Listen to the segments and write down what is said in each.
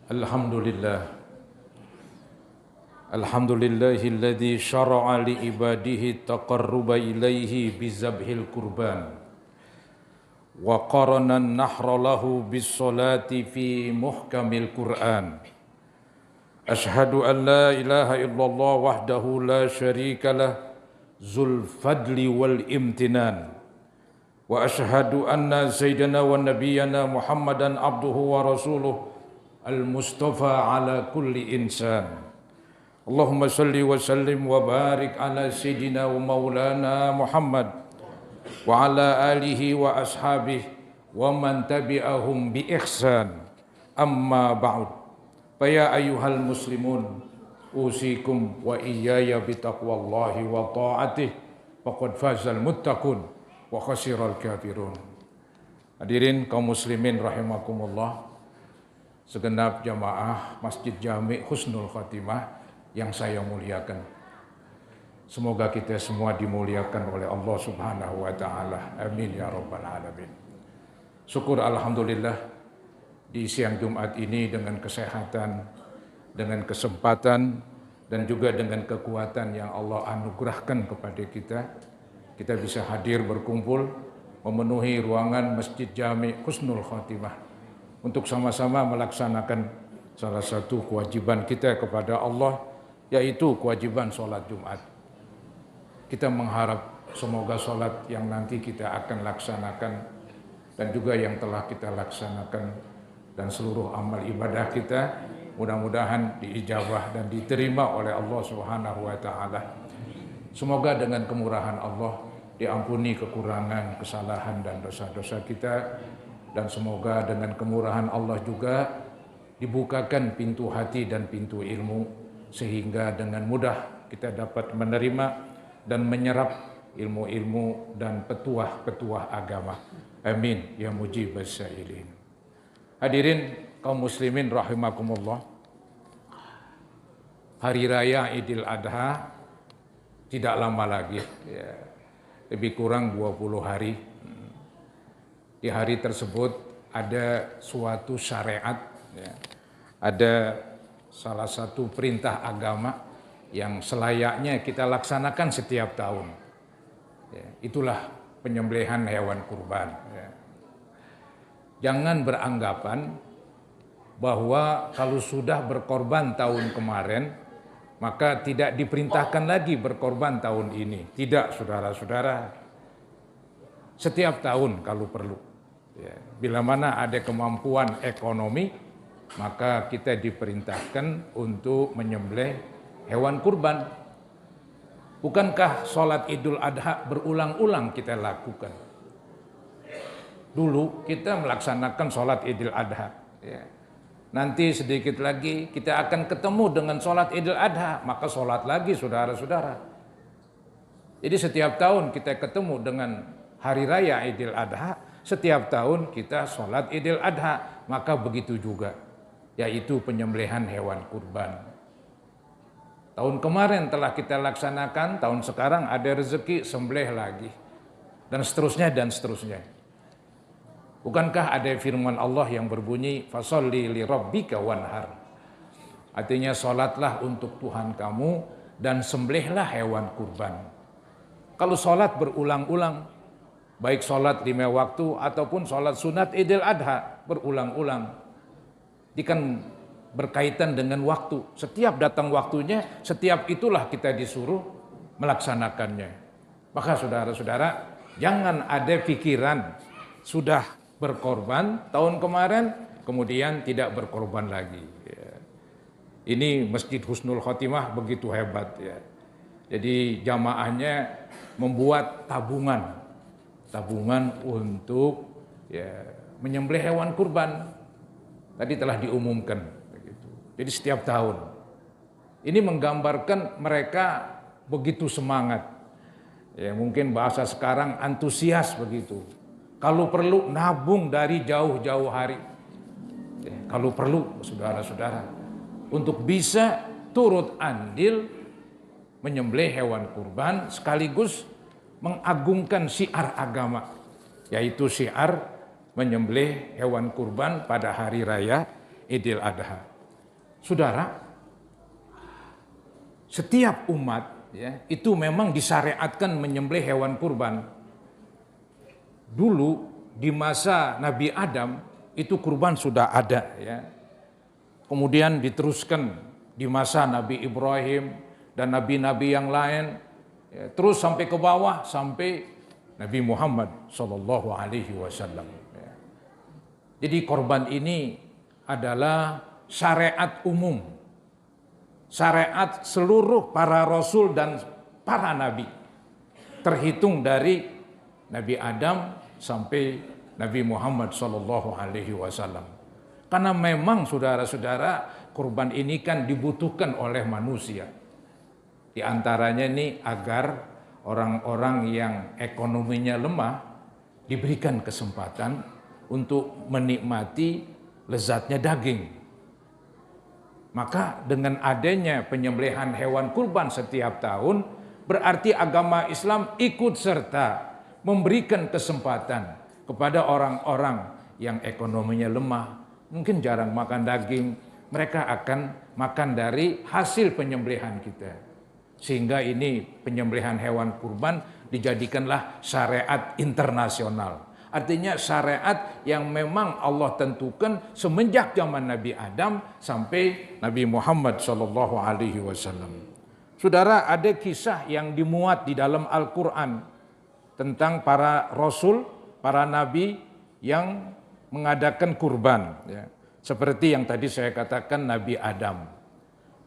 Alhamdulillah. Alhamdulillahilladzi syara'a li ibadihi taqarruba ilaihi bizabhil kurban wa qarana an-nahra lahu bis-salati fi muhkamil Qur'an. Ashhadu an la ilaha illallah wahdahu la syarika lah zul fadli wal imtinan. Wa ashhadu anna sayyidana wa nabiyyana Muhammadan abduhu wa rasuluh al-mustafa ala kulli insan. Allahumma salli wa sallim wa barik ala sayyidina wa maulana Muhammad wa ala alihi wa ashabihi wa man tabi'ahum bi ihsan. Amma ba'd. Faya ayyuhal muslimun usikum wa iyaya bi taqwallahi wa ta'atih faqad fazal muttaqun wa khasiral kafirun. Hadirin kaum muslimin rahimakumullah, segenap jamaah Masjid Jami' Husnul Khotimah yang saya muliakan. Semoga kita semua dimuliakan oleh Allah Subhanahu wa taala. Amin ya rabbal alamin. Syukur alhamdulillah di siang Jumat ini dengan kesehatan, dengan kesempatan dan juga dengan kekuatan yang Allah anugerahkan kepada kita bisa hadir berkumpul memenuhi ruangan Masjid Jami' Husnul Khotimah untuk sama-sama melaksanakan salah satu kewajiban kita kepada Allah, yaitu kewajiban sholat Jumat. Kita mengharap semoga sholat yang nanti kita akan laksanakan dan juga yang telah kita laksanakan dan seluruh amal ibadah kita mudah-mudahan diijabah dan diterima oleh Allah Subhanahu wa taala. Semoga dengan kemurahan Allah diampuni kekurangan, kesalahan dan dosa-dosa kita, dan semoga dengan kemurahan Allah juga dibukakan pintu hati dan pintu ilmu sehingga dengan mudah kita dapat menerima dan menyerap ilmu-ilmu dan petuah-petuah agama. Amin ya mujibas sa'ilin. Hadirin kaum muslimin rahimakumullah. Hari raya Idul Adha tidak lama lagi, ya, lebih kurang 20 hari. Di hari tersebut ada suatu syariat, ya, ada salah satu perintah agama yang selayaknya kita laksanakan setiap tahun. Ya, itulah penyembelihan hewan kurban. Ya. Jangan beranggapan bahwa kalau sudah berkorban tahun kemarin, maka tidak diperintahkan lagi berkorban tahun ini. Tidak, saudara-saudara. Setiap tahun kalau perlu. Ya, bila mana ada kemampuan ekonomi, maka kita diperintahkan untuk menyembelih hewan kurban. Bukankah sholat Idul Adha berulang-ulang kita lakukan? Dulu kita melaksanakan sholat Idul Adha. Ya. Nanti sedikit lagi kita akan ketemu dengan sholat Idul Adha, maka sholat lagi saudara-saudara. Jadi setiap tahun kita ketemu dengan hari raya Idul Adha, setiap tahun kita sholat Idul Adha, maka begitu juga, yaitu penyembelihan hewan kurban. Tahun kemarin telah kita laksanakan, tahun sekarang ada rezeki sembelih lagi, dan seterusnya dan seterusnya. Bukankah ada firman Allah yang berbunyi fasholli li rabbika wanhar. Artinya salatlah untuk Tuhan kamu dan sembelihlah hewan kurban. Kalau salat berulang-ulang, baik salat 5 waktu ataupun salat sunat Idul Adha berulang-ulang, ini kan berkaitan dengan waktu. Setiap datang waktunya, setiap itulah kita disuruh melaksanakannya. Maka saudara-saudara, jangan ada pikiran sudah berkorban tahun kemarin, kemudian tidak berkorban lagi. Ya. Ini Masjid Husnul Khotimah begitu hebat. Ya. Jadi jamaahnya membuat tabungan untuk, ya, menyembelih hewan kurban. Tadi telah diumumkan. Begitu. Jadi setiap tahun. Ini menggambarkan mereka begitu semangat. Ya, mungkin bahasa sekarang antusias begitu. Kalau perlu nabung dari jauh-jauh hari. Ya, kalau perlu saudara-saudara, untuk bisa turut andil menyembelih hewan kurban sekaligus mengagungkan syiar agama, yaitu syiar menyembelih hewan kurban pada hari raya Idul Adha. Saudara, setiap umat ya, itu memang disyariatkan menyembelih hewan kurban. Dulu di masa Nabi Adam itu kurban sudah ada ya. Kemudian diteruskan di masa Nabi Ibrahim dan nabi-nabi yang lain, ya, terus sampai ke bawah sampai Nabi Muhammad Shallallahu Alaihi Wasallam. Ya. Jadi korban ini adalah syariat umum, syariat seluruh para rasul dan para nabi, terhitung dari Nabi Adam sampai Nabi Muhammad Shallallahu Alaihi Wasallam. Karena memang saudara-saudara, kurban ini kan dibutuhkan oleh manusia. Di antaranya ini agar orang-orang yang ekonominya lemah diberikan kesempatan untuk menikmati lezatnya daging. Maka dengan adanya penyembelihan hewan kurban setiap tahun, berarti agama Islam ikut serta memberikan kesempatan kepada orang-orang yang ekonominya lemah, mungkin jarang makan daging, mereka akan makan dari hasil penyembelihan kita. Sehingga ini penyembelihan hewan kurban dijadikanlah syariat internasional. Artinya syariat yang memang Allah tentukan semenjak zaman Nabi Adam sampai Nabi Muhammad Shallallahu Alaihi Wasallam. Saudara, ada kisah yang dimuat di dalam Al-Quran tentang para rasul, para nabi yang mengadakan kurban. Ya. Seperti yang tadi saya katakan Nabi Adam.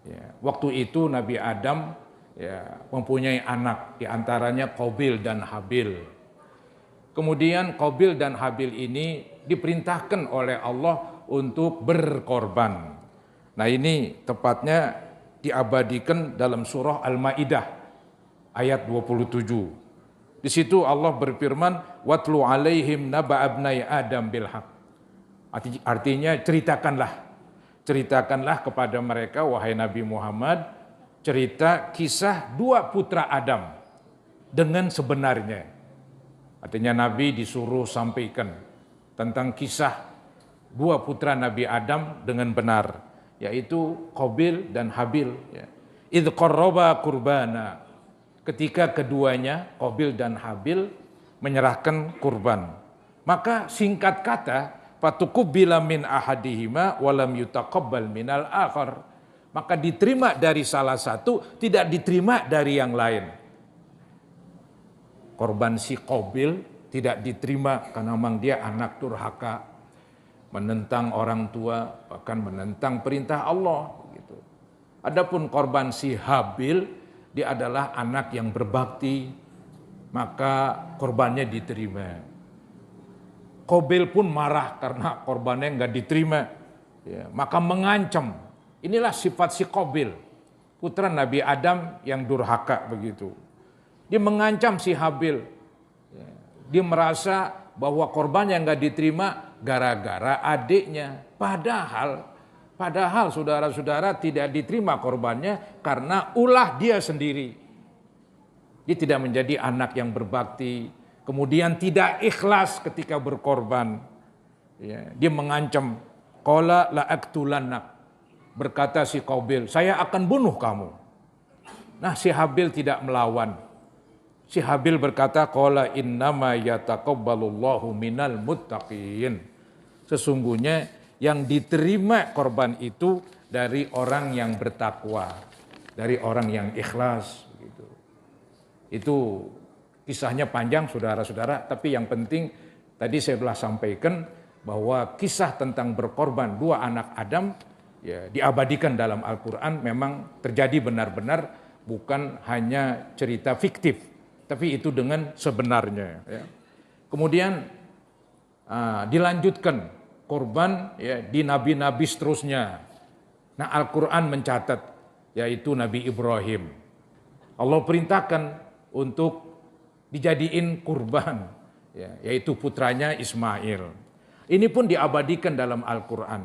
Ya. Waktu itu Nabi Adam ya, mempunyai anak, diantaranya Qabil dan Habil. Kemudian Qabil dan Habil ini diperintahkan oleh Allah untuk berkorban. Nah ini tepatnya diabadikan dalam surah Al-Maidah ayat 27. Di situ Allah berfirman, "Watlu alaihim naba abnai Adam bil haq." Artinya ceritakanlah kepada mereka wahai Nabi Muhammad cerita kisah dua putra Adam dengan sebenarnya. Artinya Nabi disuruh sampaikan tentang kisah dua putra Nabi Adam dengan benar, yaitu Qabil dan Habil. Idh qarraba qurbana, ketika keduanya Qabil dan Habil menyerahkan kurban. Maka singkat kata, fatuqubila min ahadihima walam yutaqabbal minal akhar. Maka diterima dari salah satu, tidak diterima dari yang lain. Korban si Qabil tidak diterima karena memang dia anak durhaka, menentang orang tua, bahkan menentang perintah Allah. Gitu. Adapun korban si Habil, dia adalah anak yang berbakti, maka korbannya diterima. Qabil pun marah karena korbannya nggak diterima, ya, maka mengancam. Inilah sifat si Qabil, putra Nabi Adam yang durhaka begitu. Dia mengancam si Habil. Dia merasa bahwa korbannya nggak diterima gara-gara adiknya. Padahal saudara-saudara tidak diterima korbannya karena ulah dia sendiri. Dia tidak menjadi anak yang berbakti. Kemudian tidak ikhlas ketika berkorban. Dia mengancam, qala la aqtulannak. Berkata si Qabil, saya akan bunuh kamu. Nah si Habil tidak melawan. Si Habil berkata, qala innama yataqabbalullahu minal muttaqin. Sesungguhnya yang diterima korban itu dari orang yang bertakwa, dari orang yang ikhlas. Gitu. Itu kisahnya panjang saudara-saudara, tapi yang penting tadi saya telah sampaikan bahwa kisah tentang berkorban dua anak Adam ya, diabadikan dalam Al-Quran memang terjadi benar-benar, bukan hanya cerita fiktif. Tapi itu dengan sebenarnya. Ya. Kemudian dilanjutkan korban ya, di nabi-nabi seterusnya. Nah Al-Quran mencatat yaitu Nabi Ibrahim. Allah perintahkan untuk dijadiin kurban, ya, yaitu putranya Ismail. Ini pun diabadikan dalam Al-Quran.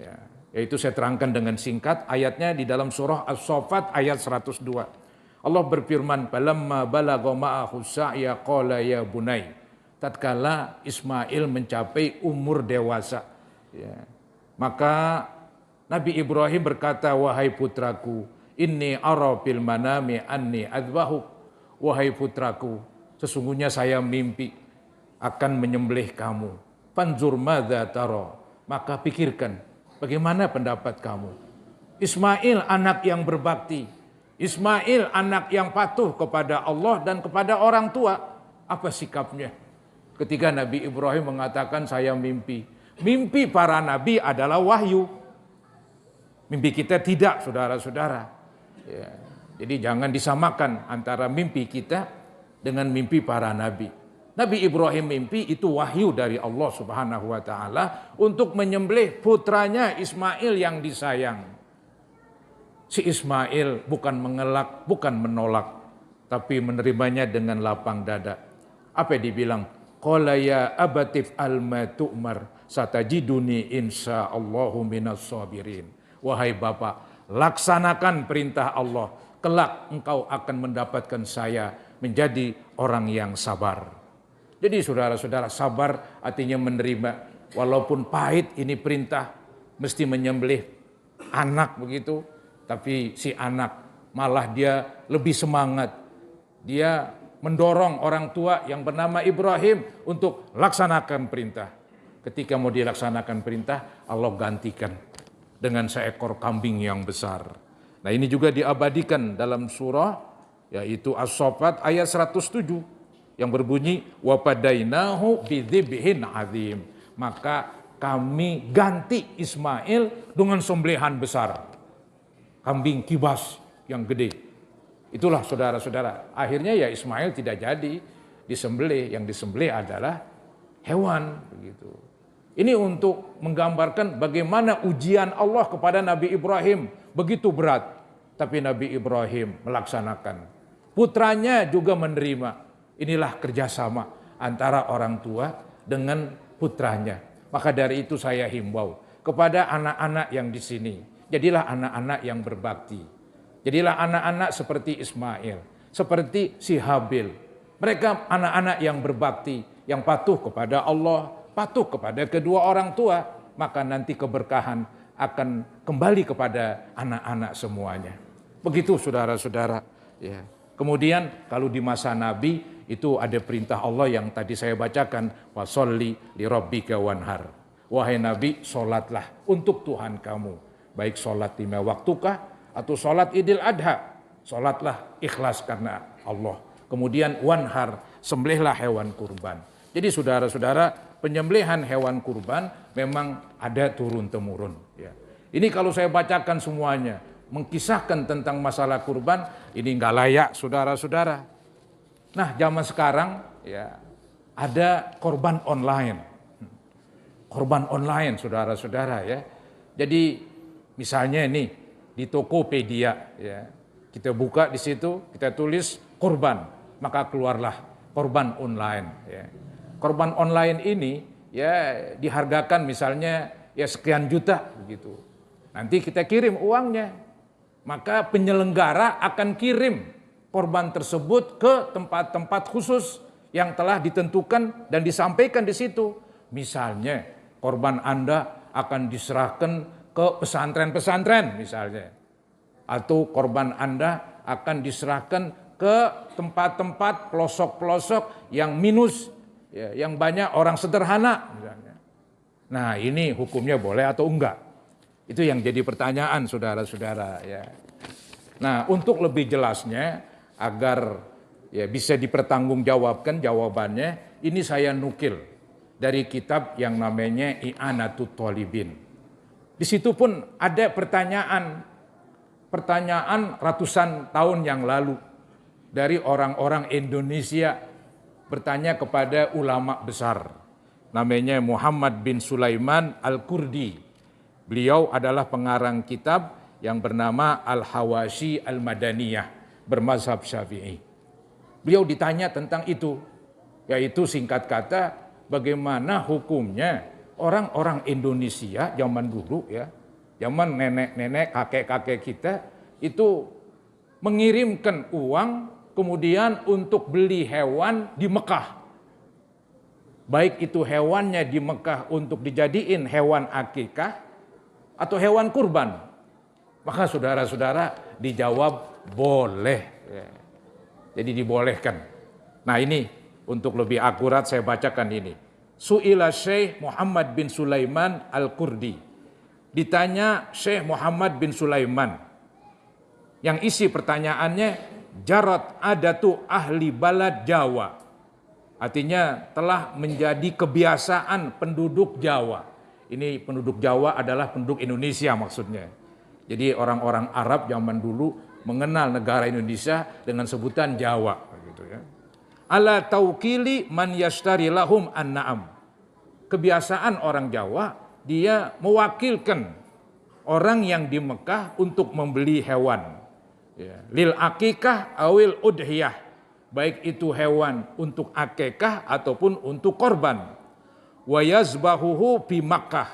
Ya, yaitu saya terangkan dengan singkat ayatnya di dalam surah As-Saffat ayat 102. Allah berfirman, "Falamma balagha ma'ahu sa'ya qala ya bunai." Tatkala Ismail mencapai umur dewasa, ya, maka Nabi Ibrahim berkata, wahai putraku, inni ara fil manami anni adzbahuk. Wahai putraku, sesungguhnya saya mimpi akan menyembelih kamu. Fanzur madza tara. Maka pikirkan, bagaimana pendapat kamu? Ismail anak yang berbakti, Ismail anak yang patuh kepada Allah dan kepada orang tua. Apa sikapnya? Ketika Nabi Ibrahim mengatakan saya mimpi. Mimpi para nabi adalah wahyu. Mimpi kita tidak, saudara-saudara. Ya. Jadi jangan disamakan antara mimpi kita dengan mimpi para nabi. Nabi Ibrahim mimpi itu wahyu dari Allah Subhanahu wa taala untuk menyembelih putranya Ismail yang disayang. Si Ismail bukan mengelak, bukan menolak, tapi menerimanya dengan lapang dada. Apa dibilang? Qala ya abatif alma tu'mar satajiduni insyaallahu minas sabirin. Wahai Bapak, laksanakan perintah Allah, kelak engkau akan mendapatkan saya menjadi orang yang sabar. Jadi saudara-saudara, sabar artinya menerima. Walaupun pahit ini perintah, mesti menyembelih anak begitu. Tapi si anak malah dia lebih semangat. Dia mendorong orang tua yang bernama Ibrahim untuk laksanakan perintah. Ketika mau dilaksanakan perintah, Allah gantikan dengan seekor kambing yang besar. Nah ini juga diabadikan dalam surah, yaitu As-Saffat ayat 107. Yang berbunyi wapadainahu bidzibhin azim. Maka kami ganti Ismail dengan sembelihan besar. Kambing kibas yang gede. Itulah saudara-saudara. Akhirnya ya Ismail tidak jadi disembelih. Yang disembelih adalah hewan begitu. Ini untuk menggambarkan bagaimana ujian Allah kepada Nabi Ibrahim begitu berat. Tapi Nabi Ibrahim melaksanakan. Putranya juga menerima. Inilah kerjasama antara orang tua dengan putranya. Maka dari itu saya himbau kepada anak-anak yang di sini. Jadilah anak-anak yang berbakti. Jadilah anak-anak seperti Ismail, seperti si Habil. Mereka anak-anak yang berbakti, yang patuh kepada Allah, patuh kepada kedua orang tua. Maka nanti keberkahan akan kembali kepada anak-anak semuanya. Begitu saudara-saudara. Ya. Kemudian kalau di masa Nabi, itu ada perintah Allah yang tadi saya bacakan, washolli li rabbika wanhar. Wahai Nabi, solatlah untuk Tuhan kamu, baik solat 5 waktukah atau solat Idul Adha, solatlah ikhlas karena Allah. Kemudian wanhar, sembelihlah hewan kurban. Jadi saudara-saudara, penyembelihan hewan kurban memang ada turun temurun. Ya. Ini kalau saya bacakan semuanya, mengkisahkan tentang masalah kurban, ini nggak layak saudara-saudara. Nah, zaman sekarang ya ada korban online. Korban online saudara-saudara ya. Jadi misalnya ini di Tokopedia ya. Kita buka di situ, kita tulis korban, maka keluarlah korban online ya. Korban online ini ya dihargakan misalnya ya sekian juta begitu. Nanti kita kirim uangnya. Maka penyelenggara akan kirim korban tersebut ke tempat-tempat khusus yang telah ditentukan dan disampaikan di situ. Misalnya korban Anda akan diserahkan ke pesantren-pesantren misalnya. Atau korban Anda akan diserahkan ke tempat-tempat pelosok-pelosok yang minus, ya, yang banyak orang sederhana misalnya. Nah ini hukumnya boleh atau enggak? Itu yang jadi pertanyaan saudara-saudara ya. Nah untuk lebih jelasnya agar ya bisa dipertanggungjawabkan jawabannya, ini saya nukil dari kitab yang namanya I'anatut Thalibin. Di situ pun ada pertanyaan ratusan tahun yang lalu dari orang-orang Indonesia bertanya kepada ulama besar. Namanya Muhammad bin Sulaiman Al-Kurdi. Beliau adalah pengarang kitab yang bernama Al-Hawashi Al-Madaniyah bermazhab Syafi'i. Beliau ditanya tentang itu, yaitu singkat kata bagaimana hukumnya orang-orang Indonesia zaman dulu ya, zaman nenek-nenek, kakek-kakek kita itu mengirimkan uang kemudian untuk beli hewan di Mekah. Baik itu hewannya di Mekah untuk dijadiin hewan akikah atau hewan kurban? Maka saudara-saudara dijawab boleh. Ya. Jadi dibolehkan. Nah ini untuk lebih akurat saya bacakan ini. Su'ila Syekh Muhammad bin Sulaiman Al-Kurdi. Ditanya Syekh Muhammad bin Sulaiman. Yang isi pertanyaannya, jarat adatu ahli balad Jawa. Artinya telah menjadi kebiasaan penduduk Jawa. Ini penduduk Jawa adalah penduduk Indonesia maksudnya. Jadi orang-orang Arab zaman dulu mengenal negara Indonesia dengan sebutan Jawa. Gitu ya. Ala tauqili man yashtari lahum an-na'am. Kebiasaan orang Jawa, dia mewakilkan orang yang di Mekah untuk membeli hewan. Ya. Lil akikah awil udhiyah. Baik itu hewan untuk akikah ataupun untuk korban. Wa yazbahuhu bi Makkah.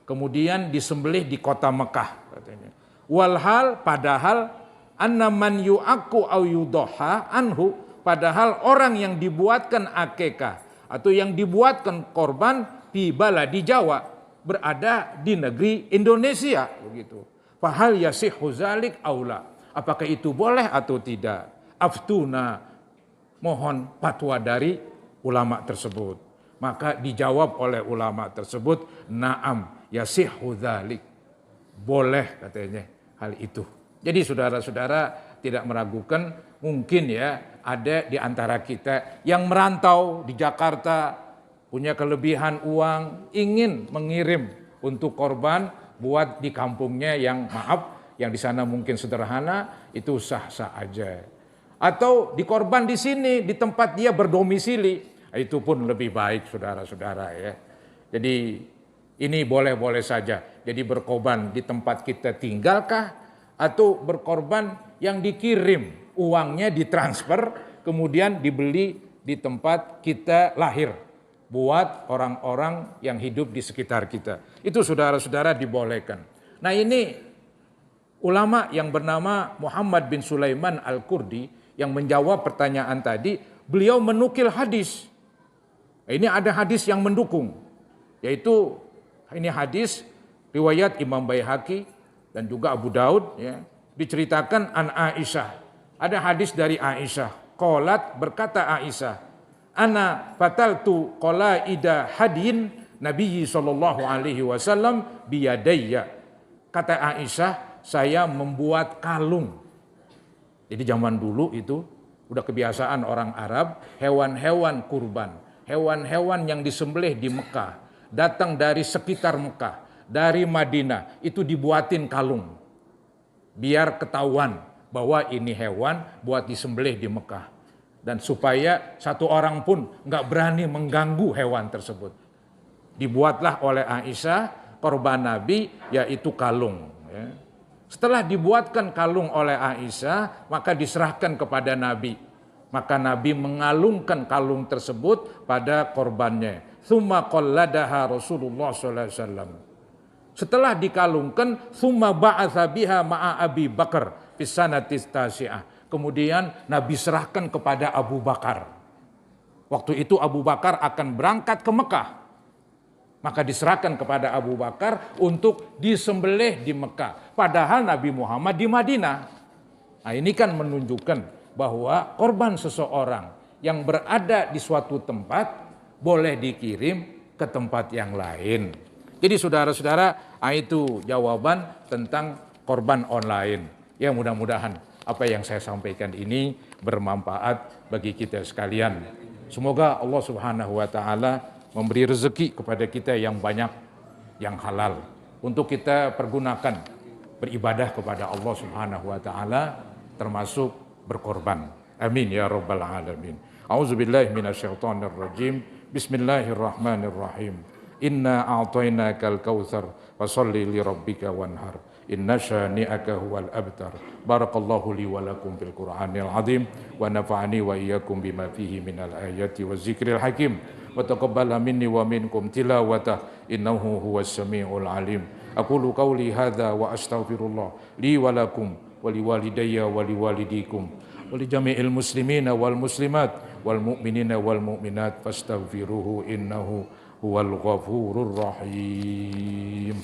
Kemudian disembelih di kota Mekah katanya. Walhal padahal anna man yu'akku aw yudoha anhu, padahal orang yang dibuatkan akikah atau yang dibuatkan korban tibalah di Jawa berada di negeri Indonesia begitu. Fahal yasihhu zalik aula. Apakah itu boleh atau tidak? Aftuna, mohon fatwa dari ulama tersebut. Maka dijawab oleh ulama tersebut, na'am yasihhu dzalik. Boleh katanya hal itu. Jadi saudara-saudara tidak meragukan, mungkin ya ada di antara kita yang merantau di Jakarta, punya kelebihan uang, ingin mengirim untuk korban buat di kampungnya yang yang di sana mungkin sederhana, itu sah-sah aja. Atau dikorban di sini, di tempat dia berdomisili, itu pun lebih baik saudara-saudara ya. Jadi ini boleh-boleh saja. Jadi berkorban di tempat kita tinggalkah, atau berkorban yang dikirim, uangnya ditransfer, kemudian dibeli di tempat kita lahir, buat orang-orang yang hidup di sekitar kita. Itu saudara-saudara dibolehkan. Nah ini ulama yang bernama Muhammad bin Sulaiman Al-Kurdi yang menjawab pertanyaan tadi, beliau menukil hadis. Ini ada hadis yang mendukung, yaitu ini hadis riwayat Imam Baihaqi dan juga Abu Daud ya, diceritakan an Aisyah. Ada hadis dari Aisyah, qalat, berkata Aisyah, ana fataltu qalaida hadin Nabi sallallahu alaihi wasallam biyadayya. Kata Aisyah, saya membuat kalung. Jadi zaman dulu itu udah kebiasaan orang Arab, hewan-hewan kurban, hewan-hewan yang disembelih di Mekah, datang dari sekitar Mekah, dari Madinah, itu dibuatin kalung. Biar ketahuan bahwa ini hewan buat disembelih di Mekah. Dan supaya satu orang pun nggak berani mengganggu hewan tersebut. Dibuatlah oleh Aisyah korban Nabi, yaitu kalung. Ya. Setelah dibuatkan kalung oleh Aisyah, maka diserahkan kepada Nabi. Maka Nabi mengalungkan kalung tersebut pada korbannya. Tsumma qalladaha Rasulullah sallallahu alaihi wasallam. Setelah dikalungkan, tsumma ba'atsa biha ma'a Abi Bakar fi sanatis tasi'ah. Kemudian Nabi serahkan kepada Abu Bakar. Waktu itu Abu Bakar akan berangkat ke Mekah. Maka diserahkan kepada Abu Bakar untuk disembelih di Mekah. Padahal Nabi Muhammad di Madinah. Nah ini kan menunjukkan bahwa korban seseorang yang berada di suatu tempat boleh dikirim ke tempat yang lain. Jadi saudara-saudara, itu jawaban tentang korban online. Ya mudah-mudahan apa yang saya sampaikan ini bermanfaat bagi kita sekalian. Semoga Allah Subhanahu wa taala memberi rezeki kepada kita yang banyak, yang halal, untuk kita pergunakan beribadah kepada Allah Subhanahu wa taala, termasuk berkorban. Amin ya rabbal alamin. A'udzubillahi minasyaitonir rajim. Bismillahirrahmanirrahim. Inna a'tainakal kautsar fasholli li rabbika wanhar. Inna syani'aka huwal abtar. Barakallahu li wa lakum fil Qur'anil azim wa nafa'ani wa iyyakum bima fihi minal ayati wazikril hakim. Wa taqabbala minni wa minkum tilawatah innahu huwas samiul alim. Aqulu qawli hadza wa astaghfirullah li wa lakum wa liwalidayya wa liwalidikum wa li jami'il muslimina wal muslimat wal mu'minina wal mu'minat fastaghfiruhu innahu huwal ghafurur rahim.